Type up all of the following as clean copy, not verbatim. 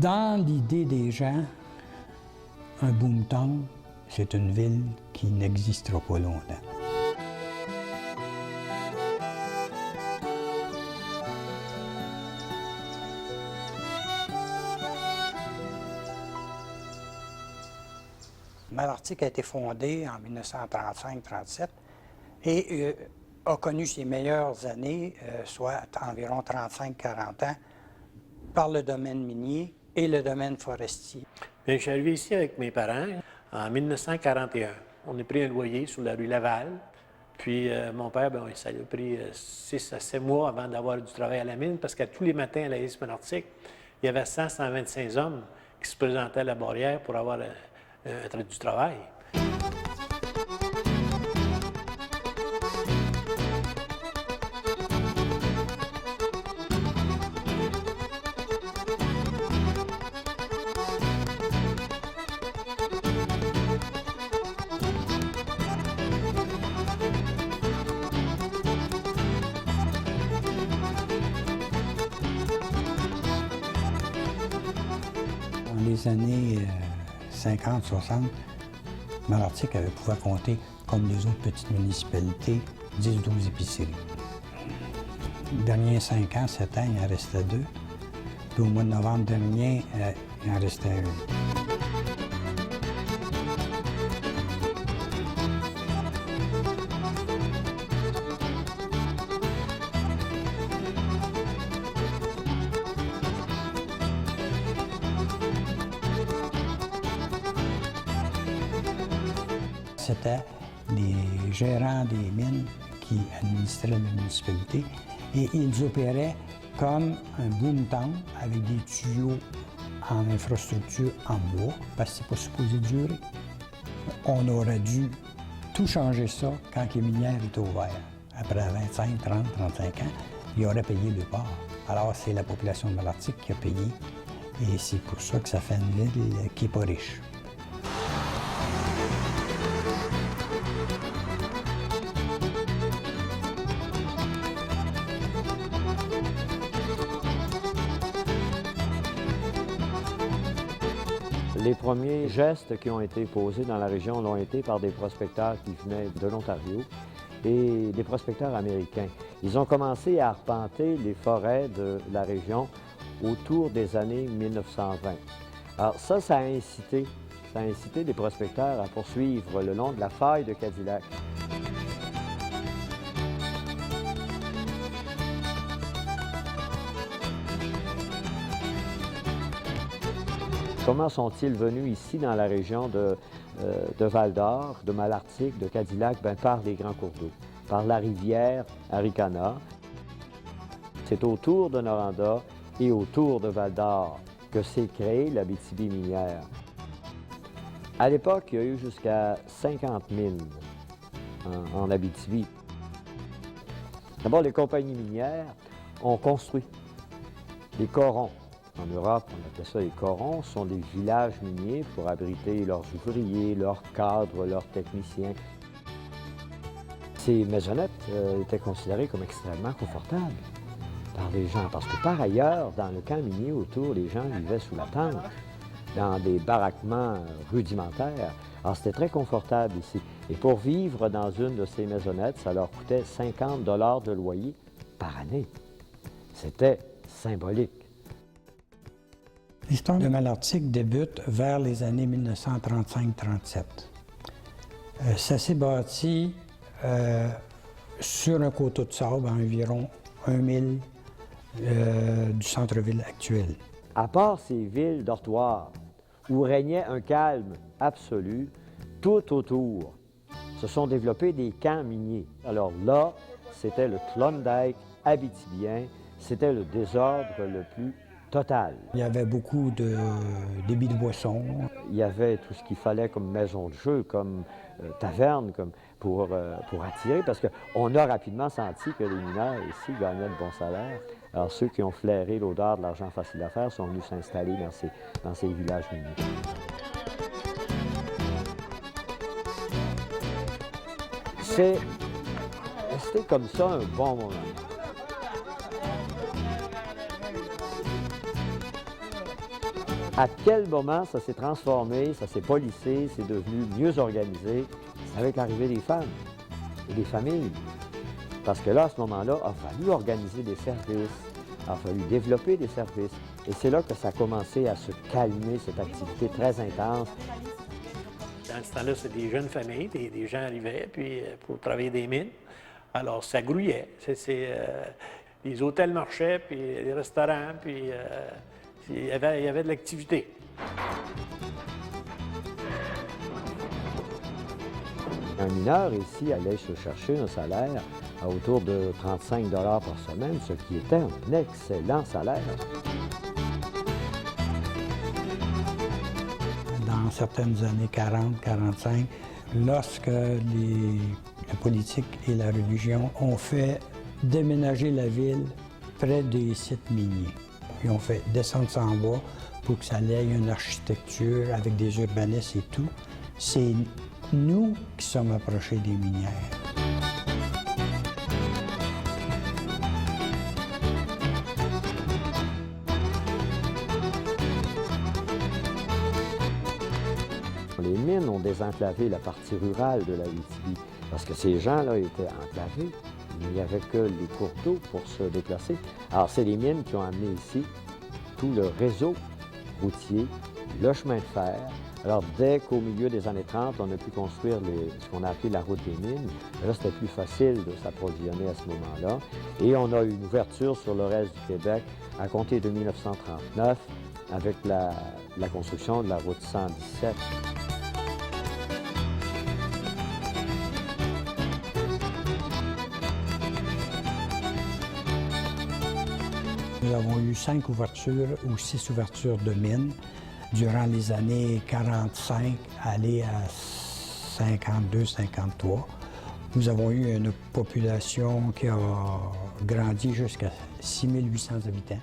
Dans l'idée des gens, un boomtown, c'est une ville qui n'existera pas longtemps. Malartic a été fondée en 1935-37 et a connu ses meilleures années, soit environ 35-40 ans, par le domaine minier et le domaine forestier. Bien, je suis arrivé ici avec mes parents en 1941. On a pris un loyer sur la rue Laval. Puis mon père, bien, ça lui a pris 6 à 7 mois avant d'avoir du travail à la mine, parce qu'à tous les matins à la Liste Malartic, il y avait 100-125 hommes qui se présentaient à la barrière pour avoir du travail. Dans les années 50-60, Malartic avait pouvoir compter, comme les autres petites municipalités, 10-12 épiceries. Les derniers 5 ans, 7 ans, il en restait 2. Puis au mois de novembre dernier, il en restait 1. C'était les gérants des mines qui administraient la municipalité et ils opéraient comme un boomtown avec des tuyaux en infrastructure en bois, parce que c'est pas supposé durer. On aurait dû tout changer ça quand les minières étaient ouvertes. Après 25, 30, 35 ans, ils auraient payé le port. Alors c'est la population de Malartic qui a payé et c'est pour ça que ça fait une ville qui n'est pas riche. Les premiers gestes qui ont été posés dans la région l'ont été par des prospecteurs qui venaient de l'Ontario et des prospecteurs américains. Ils ont commencé à arpenter les forêts de la région autour des années 1920. Alors ça a incité les prospecteurs à poursuivre le long de la faille de Cadillac. Comment sont-ils venus ici dans la région de Val-d'Or, de Malartic, de Cadillac? Bien, par les grands cours d'eau, par la rivière Aricana. C'est autour de Noranda et autour de Val-d'Or que s'est créée l'Abitibi minière. À l'époque, il y a eu jusqu'à 50 mines en Abitibi. D'abord, les compagnies minières ont construit des corons. En Europe, on appelait ça les corons. Ce sont des villages miniers pour abriter leurs ouvriers, leurs cadres, leurs techniciens. Ces maisonnettes étaient considérées comme extrêmement confortables par les gens, parce que par ailleurs, dans le camp minier autour, les gens vivaient sous la tente, dans des baraquements rudimentaires. Alors c'était très confortable ici. Et pour vivre dans une de ces maisonnettes, ça leur coûtait 50 $ de loyer par année. C'était symbolique. L'histoire de Malartic débute vers les années 1935-37. Ça s'est bâti sur un coteau de sable à environ 1 mille du centre-ville actuel. À part ces villes dortoirs où régnait un calme absolu, tout autour se sont développés des camps miniers. Alors là, c'était le Klondike abitibien, c'était le désordre le plus total. Il y avait beaucoup de débits de boissons. Il y avait tout ce qu'il fallait comme maison de jeu, comme taverne, comme pour attirer, parce qu'on a rapidement senti que les mineurs ici gagnaient de bons salaires. Alors, ceux qui ont flairé l'odeur de l'argent facile à faire sont venus s'installer dans ces villages miniers. C'est resté comme ça un bon moment. À quel moment ça s'est transformé, ça s'est polissé, c'est devenu mieux organisé? C'est avec l'arrivée des femmes et des familles. Parce que là, à ce moment-là, il a fallu organiser des services, il a fallu développer des services. Et c'est là que ça a commencé à se calmer, cette activité très intense. Dans ce temps-là, c'est des jeunes familles, des gens arrivaient puis, pour travailler des mines. Alors, ça grouillait. Les hôtels marchaient, puis les restaurants, puis il y avait de l'activité. Un mineur ici allait se chercher un salaire à autour de 35 $ par semaine, ce qui était un excellent salaire. Dans certaines années 40-45, lorsque la politique et la religion ont fait déménager la ville près des sites miniers. Ils ont fait descendre ça en bas pour que ça ait une architecture avec des urbanistes et tout. C'est nous qui sommes approchés des minières. Les mines ont désenclavé la partie rurale de l'Abitibi parce que ces gens-là étaient enclavés. Il n'y avait que les cours d'eau pour se déplacer. Alors, c'est les mines qui ont amené ici tout le réseau routier, le chemin de fer. Alors, dès qu'au milieu des années 30, on a pu construire ce qu'on a appelé la route des mines, là, c'était plus facile de s'approvisionner à ce moment-là. Et on a eu une ouverture sur le reste du Québec à compter de 1939 avec la construction de la route 117. Nous avons eu 5 ouvertures ou 6 ouvertures de mines durant les années 45 aller à 52-53. Nous avons eu une population qui a grandi jusqu'à 6800 habitants.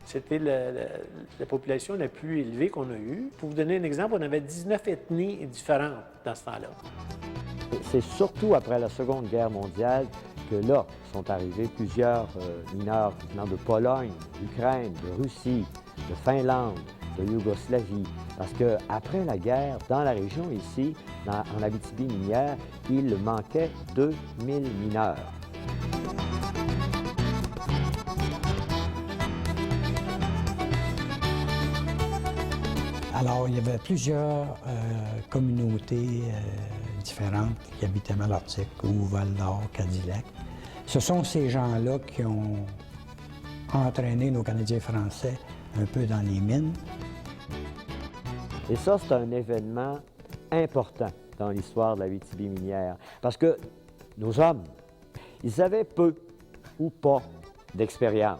C'était la population la plus élevée qu'on a eue. Pour vous donner un exemple, on avait 19 ethnies différentes dans ce temps-là. C'est surtout après la Seconde Guerre mondiale que là sont arrivés plusieurs mineurs venant de Pologne, d'Ukraine, de Russie, de Finlande, de Yougoslavie. Parce qu'après la guerre, dans la région ici, en Abitibi minière, il manquait 2000 mineurs. Alors, il y avait plusieurs communautés différentes qui habitaient Malartic ou Val-d'Or, Cadillac. Ce sont ces gens-là qui ont entraîné nos Canadiens français un peu dans les mines. Et ça, c'est un événement important dans l'histoire de l'Abitibi minière. Parce que nos hommes, ils avaient peu ou pas d'expérience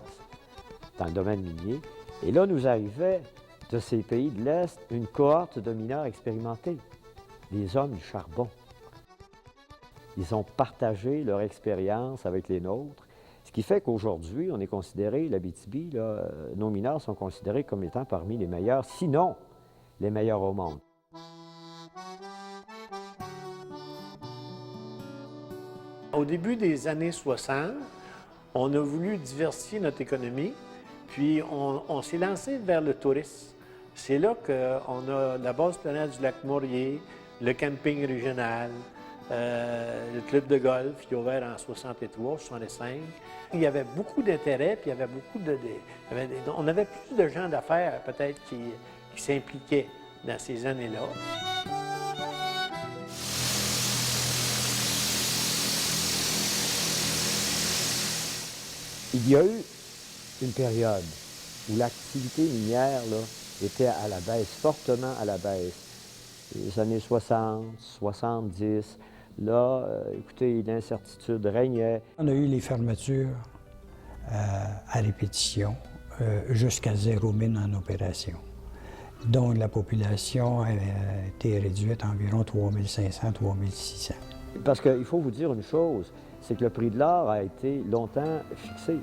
dans le domaine minier. Et là, nous arrivait de ces pays de l'Est une cohorte de mineurs expérimentés, des hommes du charbon. Ils ont partagé leur expérience avec les nôtres, ce qui fait qu'aujourd'hui, on est considéré, l'Abitibi, nos mineurs sont considérés comme étant parmi les meilleurs, sinon les meilleurs au monde. Au début des années 60, on a voulu diversifier notre économie, puis on s'est lancé vers le tourisme. C'est là qu'on a la base planaire du lac Morier, le camping régional, le club de golf qui a ouvert en 63, 65. Il y avait beaucoup d'intérêt, puis il y avait beaucoup on avait plus de gens d'affaires peut-être qui s'impliquaient dans ces années-là. Il y a eu une période où l'activité minière là, était à la baisse, fortement à la baisse. Les années 60, 70, là, écoutez, l'incertitude régnait. On a eu les fermetures à répétition jusqu'à 0 mine en opération. Donc la population a été réduite à environ 3500-3600. Parce qu'il faut vous dire une chose, c'est que le prix de l'or a été longtemps fixé,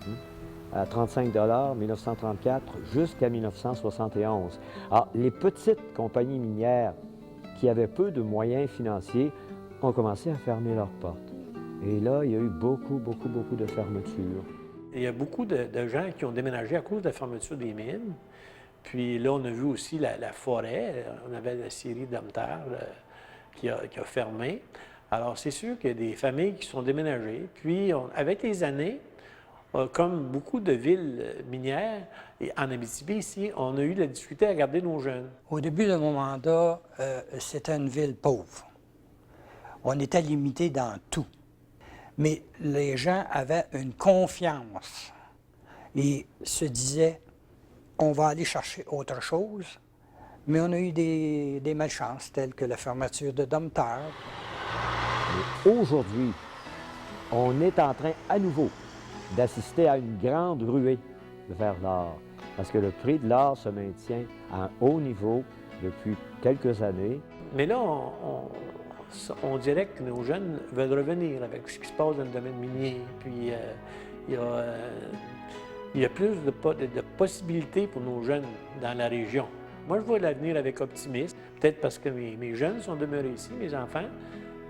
à 35 $ 1934 jusqu'à 1971. Alors, les petites compagnies minières qui avaient peu de moyens financiers ont commencé à fermer leurs portes. Et là, il y a eu beaucoup de fermetures. Il y a beaucoup de gens qui ont déménagé à cause de la fermeture des mines. Puis là, on a vu aussi la forêt. On avait la scierie Domtar qui a fermé. Alors, c'est sûr qu'il y a des familles qui sont déménagées. Puis, avec les années, comme beaucoup de villes minières, et en Abitibi ici, on a eu la difficulté à garder nos jeunes. Au début de mon mandat, c'était une ville pauvre. On était limité dans tout. Mais les gens avaient une confiance et se disaient, on va aller chercher autre chose. Mais on a eu des malchances, telles que la fermeture de Domtar. Aujourd'hui, on est en train à nouveau d'assister à une grande ruée vers l'or, parce que le prix de l'or se maintient à un haut niveau depuis quelques années. Mais là, on dirait que nos jeunes veulent revenir avec ce qui se passe dans le domaine minier. Puis il y a plus de possibilités pour nos jeunes dans la région. Moi, je vois l'avenir avec optimisme, peut-être parce que mes jeunes sont demeurés ici, mes enfants,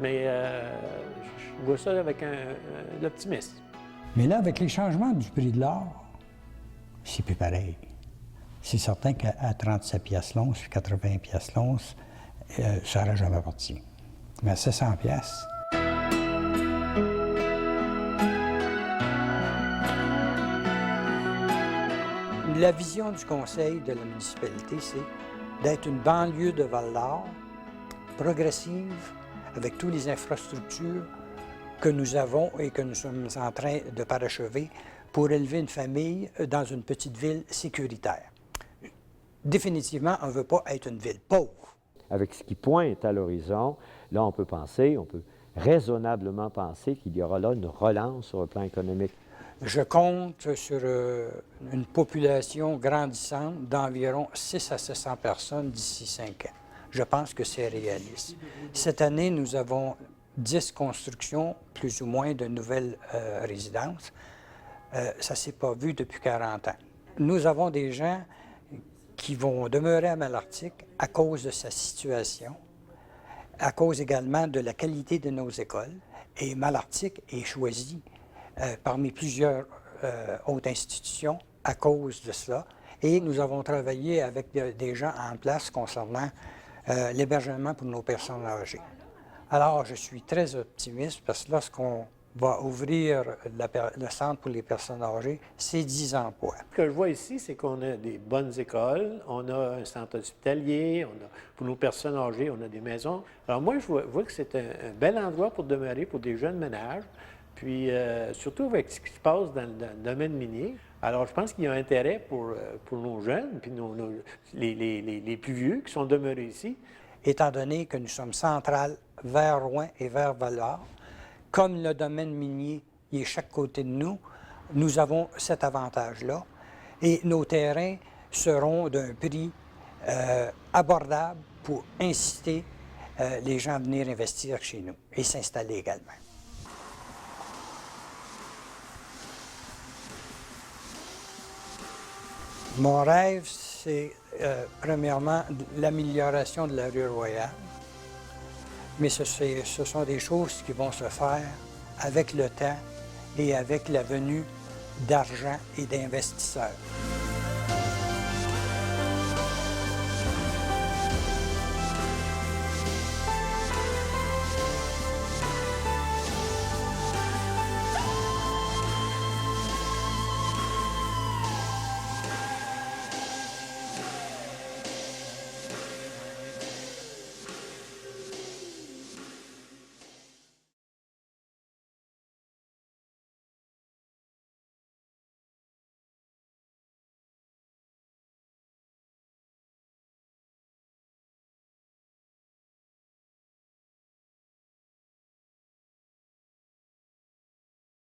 mais je vois ça avec de l'optimisme. Mais là, avec les changements du prix de l'or, c'est plus pareil. C'est certain qu'à 37 piastres l'once, puis 80 piastres l'once, ça n'aurait jamais parti. Mais à 700 piastres. La vision du conseil de la municipalité, c'est d'être une banlieue de Val-d'Or, progressive, avec toutes les infrastructures que nous avons et que nous sommes en train de parachever pour élever une famille dans une petite ville sécuritaire. Définitivement, on ne veut pas être une ville pauvre. Avec ce qui pointe à l'horizon, là, on peut raisonnablement penser qu'il y aura là une relance sur le plan économique. Je compte sur une population grandissante d'environ 600 à 700 personnes d'ici 5 ans. Je pense que c'est réaliste. Cette année, nous avons 10 constructions, plus ou moins, de nouvelles résidences. Ça ne s'est pas vu depuis 40 ans. Nous avons des gens qui vont demeurer à Malartic à cause de sa situation, à cause également de la qualité de nos écoles. Et Malartic est choisi parmi plusieurs autres institutions à cause de cela. Et nous avons travaillé avec des gens en place concernant l'hébergement pour nos personnes âgées. Alors, je suis très optimiste parce que lorsqu'on va ouvrir le centre pour les personnes âgées, c'est 10 emplois. Ce que je vois ici, c'est qu'on a des bonnes écoles, on a un centre hospitalier, pour nos personnes âgées, on a des maisons. Alors moi, je vois que c'est un bel endroit pour demeurer pour des jeunes ménages, puis surtout avec ce qui se passe dans le domaine minier. Alors, je pense qu'il y a intérêt pour nos jeunes, puis les plus vieux qui sont demeurés ici. Étant donné que nous sommes centrales vers Rouen et vers Val-d'Or, comme le domaine minier est chaque côté de nous, nous avons cet avantage-là. Et nos terrains seront d'un prix abordable pour inciter les gens à venir investir chez nous et s'installer également. Mon rêve, c'est premièrement l'amélioration de la rue Royale. Mais ce sont des choses qui vont se faire avec le temps et avec la venue d'argent et d'investisseurs.